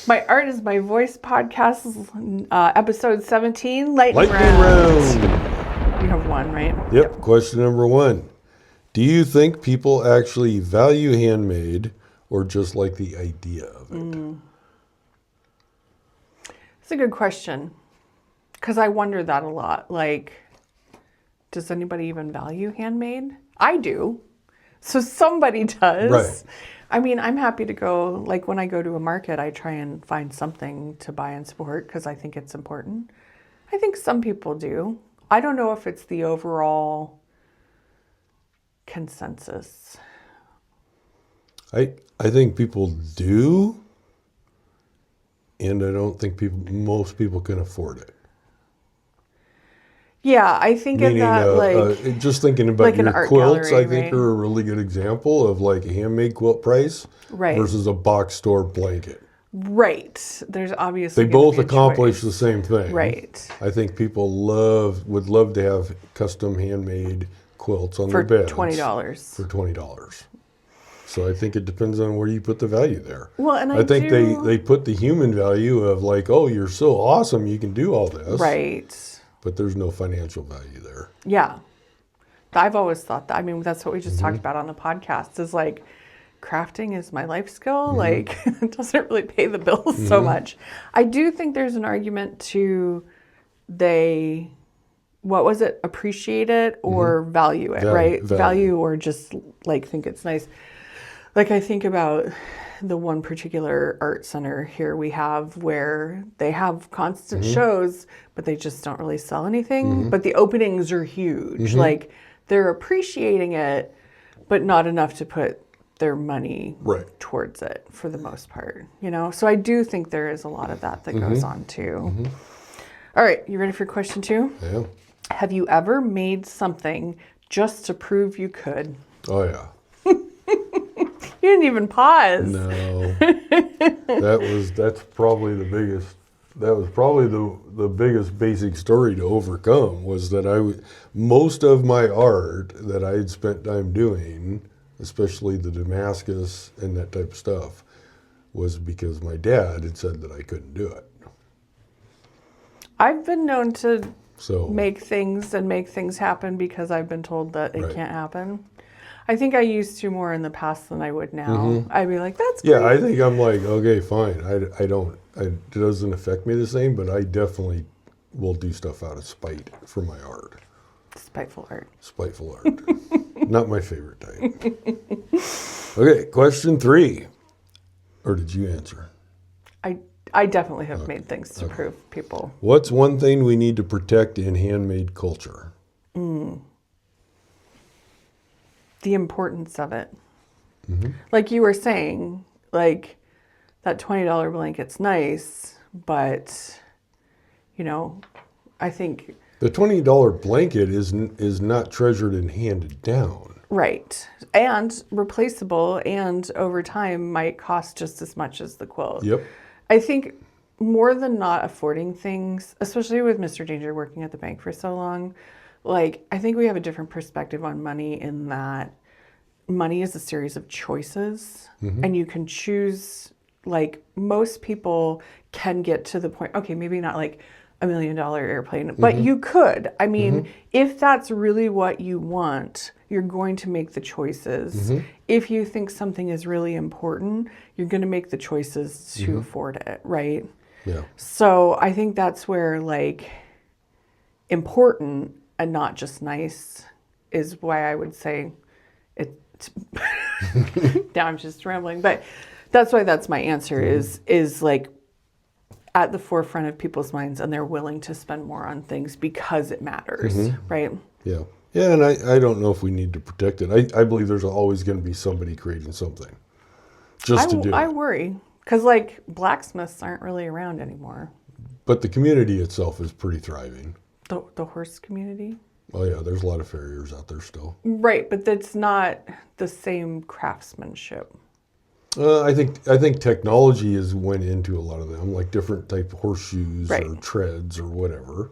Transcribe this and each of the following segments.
My Art is My Voice podcast, episode 17, Lightning Lightning Round. round. You have one, right? Yep. Question number 1. Do you think people actually value handmade or just like the idea of it? It's a good question. Because I wonder that a lot. Like, does anybody even value handmade? I do. So somebody does. Right. I mean, I'm happy to go, like when I go to a market, I try and find something to buy and support because I think it's important. I think some people do. I don't know if it's the overall consensus. I think people do, and I don't think most people can afford it. Yeah, I think of Meaning, that just thinking about like an your art quilts, gallery, I think right? are a really good example of like a handmade quilt price Right. versus a box store blanket. Right. There's obviously They gonna both be a accomplish choice. the same thing. Right. I think people would love to have custom handmade quilts on For their beds $20. for $20. So I think it depends on where you put the value there. Well, and I think do... they put the human value of like, oh, you're so awesome, you can do all this. Right. But there's no financial value there. Yeah. I've always thought that. I mean, that's what we just Mm-hmm. talked about on the podcast is like crafting is my life skill. Mm-hmm. Like it doesn't really pay the bills so much. I do think there's an argument to appreciate it or value it, right? Value or just like think it's nice. Like I think about the one particular art center here we have where they have constant shows, but they just don't really sell anything. But the openings are huge. Like they're appreciating it, but not enough to put their money towards it for the most part, you know? So I do think there is a lot of that goes on too. All right, you ready for question 2? Yeah. Have you ever made something just to prove you could? Oh yeah. You didn't even pause. No. That's probably the biggest. That was probably the biggest basic story to overcome was that most of my art that I had spent time doing, especially the Damascus and that type of stuff, was because my dad had said that I couldn't do it. I've been known to So make things happen because I've been told that it Right. can't happen. I think I used to more in the past than I would now. I'd be like, that's great. yeah, I think I'm like, okay, fine. It doesn't affect me the same, but I definitely will do stuff out of spite for my art. Spiteful art. Spiteful art. Not my favorite type. Okay, question 3. Or did you answer? I definitely have made things to prove people. What's one thing we need to protect in handmade culture? The importance of it. Like you were saying, like that $20 blanket's nice, but you know, I think The $20 blanket is not treasured and handed down. right. And replaceable and over time might cost just as much as the quilt. Yep. I think more than not affording things, especially with Mr. Danger working at the bank for so long, like I think we have a different perspective on money in that money is a series of choices and you can choose, like most people can get to the point, okay, maybe not like $1 million airplane, but you could. I mean, if that's really what you want, you're going to make the choices. If you think something is really important, you're going to make the choices to afford it, right? Yeah. So I think that's where like important and not just nice is why I would say it. Now I'm just rambling, but that's why that's my answer is like at the forefront of people's minds and they're willing to spend more on things because it matters, right? Yeah. Yeah, and I don't know if we need to protect it. I believe there's always going to be somebody creating something just to do I it. worry because like blacksmiths aren't really around anymore. But the community itself is pretty thriving. The horse community? Oh yeah, there's a lot of farriers out there still. Right, but that's not the same craftsmanship. I think technology has went into a lot of them, like different type of horseshoes Right. or treads or whatever.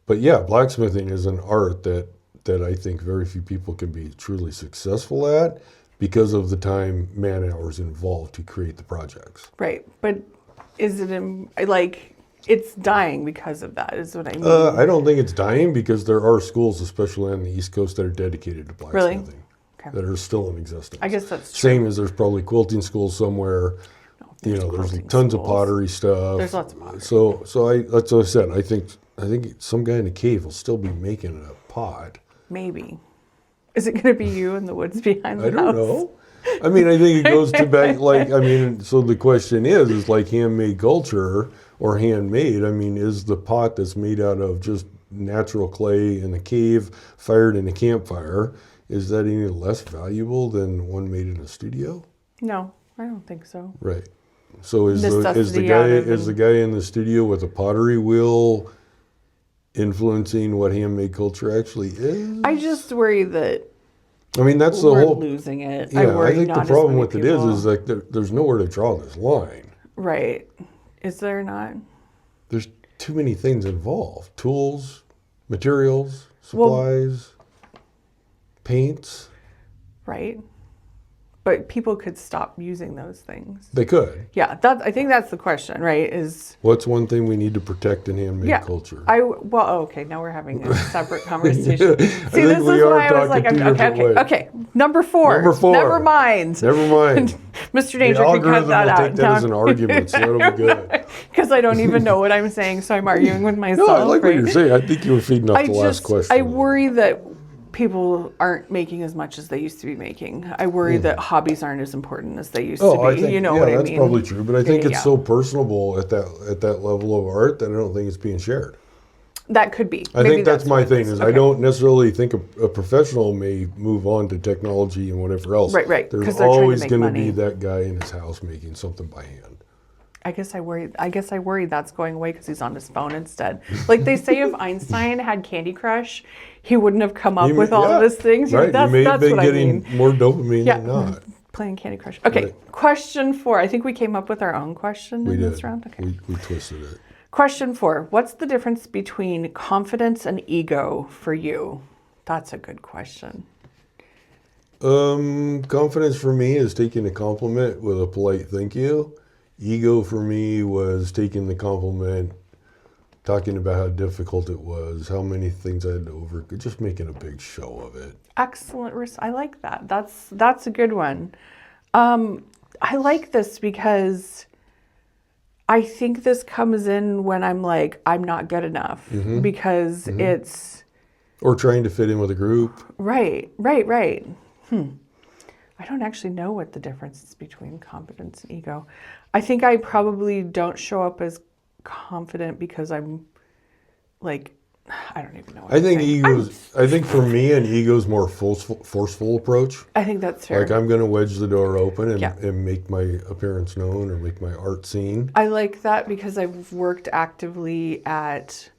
But yeah, blacksmithing is an art that I think very few people can be truly successful at because of the time, man hours involved to create the projects. Right. But is it like it's dying because of that? Is what I mean. I don't think it's dying because there are schools, especially on the East Coast, that are dedicated to blacksmithing. Really? Okay. That are still in existence. I guess that's true. Same as there's probably quilting schools somewhere. There's tons of pottery stuff. There's lots of pottery. So that's what I said. I think some guy in a cave will still be making a pot. Maybe. Is it going to be you in the woods behind the house? I don't know. I mean, I think it goes to back, so the question is like handmade culture or handmade. I mean, is the pot that's made out of just natural clay in a cave, fired in a campfire, is that any less valuable than one made in a studio? No, I don't think so. Right. So is the Necessity guy in the studio with a pottery wheel influencing what handmade culture actually is? I just worry that I mean, that's the we're whole losing it. Yeah, I think the problem with it people. is like there's nowhere to draw this line. Right. Is there not? There's too many things involved. Tools, materials, supplies, paints. Right. But people could stop using those things. They could. Yeah, I think that's the question, right? Is what's one thing we need to protect in handmade culture? Okay, now we're having a separate conversation. See, this is why I was like, okay. Number four. Never mind. Mr. Danger can cut that out. Take that as an argument, so that'll be good. Because I don't even know what I'm saying, so I'm arguing with myself. No, I like what you're saying. I think you were feeding off the last question. I worry that people aren't making as much as they used to be making. I worry that hobbies aren't as important as they used to be. I think, what I mean? That's probably true. But I think it's so personable at that level of art that I don't think it's being shared. That could be. I think that's my thing. Is I don't necessarily think a professional may move on to technology and whatever else. Right. There's always going to be that guy in his house making something by hand. I guess I worry that's going away because he's on his phone instead. Like they say, if Einstein had Candy Crush, he wouldn't have come up with all of his things. Right. That's you may have been what getting I mean. more dopamine than not. Playing Candy Crush. Okay, right. Question 4. I think we came up with our own question in this round. Okay. We twisted it. Question 4. What's the difference between confidence and ego for you? That's a good question. Confidence for me is taking a compliment with a polite thank you. Ego for me was taking the compliment, talking about how difficult it was, how many things I had to overcome, just making a big show of it. Excellent. I like that. That's a good one. I like this because I think this comes in when I'm like, I'm not good enough because it's... Or trying to fit in with a group. Right. I don't actually know what the difference is between confidence and ego. I think I probably don't show up as confident because I'm like, I don't even know what I think for me, an ego's more forceful approach. I think that's fair. Like I'm going to wedge the door open and make my appearance known or make my art seen. I like that because I've worked actively at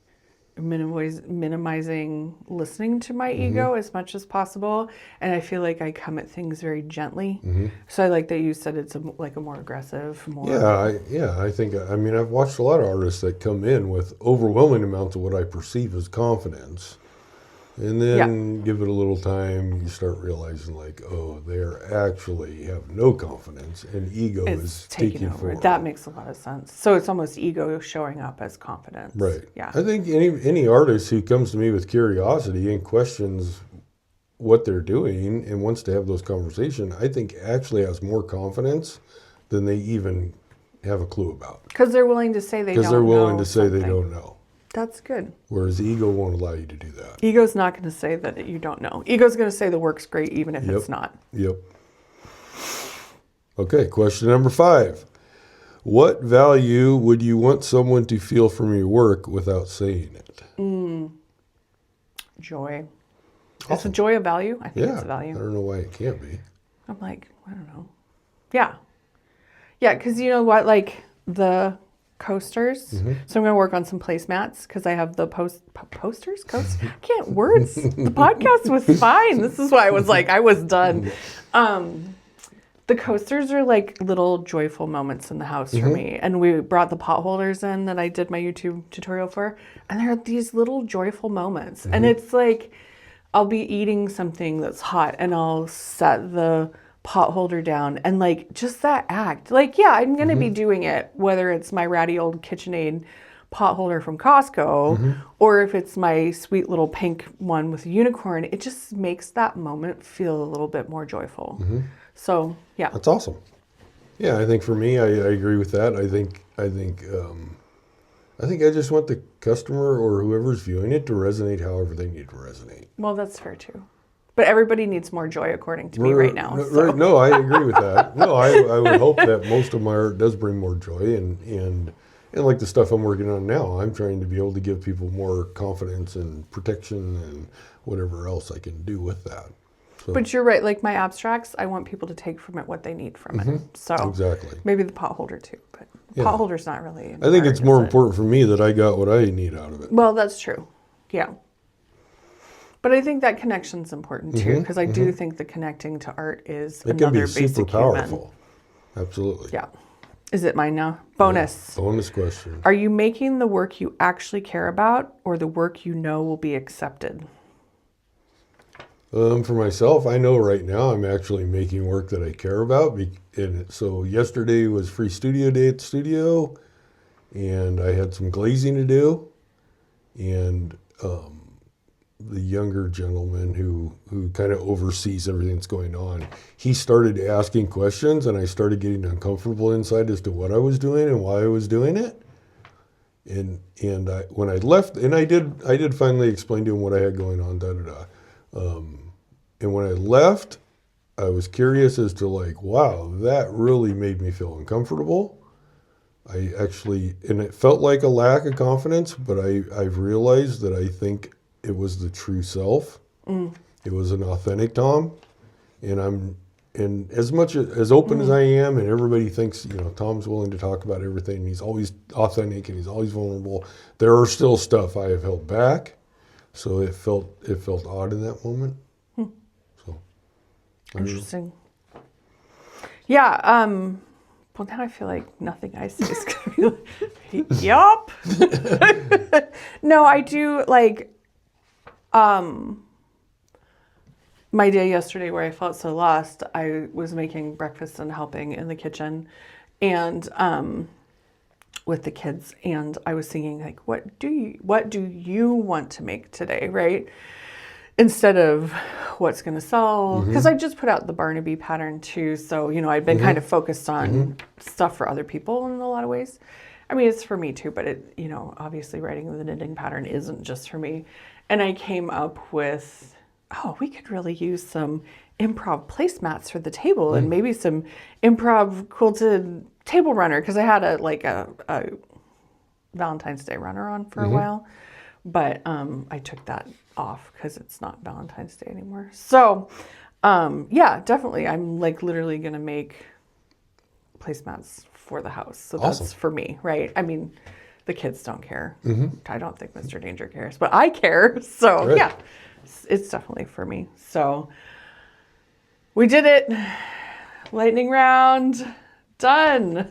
minimizing listening to my ego as much as possible, and I feel like I come at things very gently. So I like that you said it's a more aggressive, more. I think I've watched a lot of artists that come in with overwhelming amounts of what I perceive as confidence, and then give it a little time, you start realizing like, oh, they actually have no confidence, and ego is taking over. That makes a lot of sense. So it's almost ego showing up as confidence. Right. Yeah. I think any artist who comes to me with curiosity and questions what they're doing and wants to have those conversations, I think actually has more confidence than they even have a clue about. Because they're willing to say they don't know. Because they're willing to say they don't know. That's good. Whereas ego won't allow you to do that. Ego's not going to say that you don't know. Ego's going to say the work's great even if it's not. Yep. Okay, question number 5. What value would you want someone to feel from your work without saying it? Joy. Awesome. Is the joy a value? I think it's a value. I don't know why it can't be. I'm like, I don't know. Yeah. Yeah, because you know what? Like the coasters. So I'm going to work on some placemats because I have the posters? I can't words. The podcast was fine. This is why I was like, I was done. The coasters are like little joyful moments in the house for me. And we brought the pot holders in that I did my YouTube tutorial for. And they're these little joyful moments. And it's like, I'll be eating something that's hot and I'll set the pot holder down, and like just that act. Like, yeah, I'm going to be doing it, whether it's my ratty old KitchenAid pot holder from Costco or if it's my sweet little pink one with a unicorn. It just makes that moment feel a little bit more joyful. So, yeah. That's awesome. Yeah, I think for me, I agree with that. I think I just want the customer or whoever's viewing it to resonate however they need to resonate. Well, that's fair too. But everybody needs more joy, according to me, right now. So. No, I agree with that. No, I would hope that most of my art does bring more joy, and like the stuff I'm working on now, I'm trying to be able to give people more confidence and protection and whatever else I can do with that. So, But you're right. Like my abstracts, I want people to take from it what they need from it. So exactly. maybe the pot holder too, but pot holder's not really. I think it's more important for me that I got what I need out of it. Well, that's true. Yeah. But I think that connection's important too, because I do think the connecting to art is It another can be basic super powerful. human. Absolutely. Yeah. Is it mine now? Bonus. Yeah. Bonus question. Are you making the work you actually care about or the work you know will be accepted? For myself, I know right now I'm actually making work that I care about. And so yesterday was free studio day at the studio, and I had some glazing to do. And the younger gentleman who kind of oversees everything that's going on, he started asking questions, and I started getting uncomfortable inside as to what I was doing and why I was doing it. And when I left, and I did finally explain to him what I had going on, and when I left, I was curious as to like, wow, that really made me feel uncomfortable. And it felt like a lack of confidence, but I've realized that I think it was the true self. It was an authentic Tom. And as much as open as I am, and everybody thinks, Tom's willing to talk about everything, and he's always authentic and he's always vulnerable, there are still stuff I have held back. So it felt odd in that moment. So Interesting. Yeah. Well, now I feel like nothing I say is going to be like, yup. No, I do like my day yesterday where I felt so lost. I was making breakfast and helping in the kitchen and with the kids, and I was thinking like, what do you want to make today, right? Instead of what's going to sell, because I just put out the Barnaby pattern too. So, I've been kind of focused on stuff for other people in a lot of ways. I mean, it's for me too, but it, obviously writing the knitting pattern isn't just for me. And I came up with, we could really use some improv placemats for the table and maybe some improv quilted table runner. Cause I had a Valentine's Day runner on for a while, but I took that off because it's not Valentine's Day anymore. So yeah, definitely. I'm like literally going to make placemats for the house. So Awesome. That's for me, right? I mean, the kids don't care. I don't think Mr. Danger cares, but I care. So Right. Yeah, it's definitely for me. So we did it. Lightning round. Done.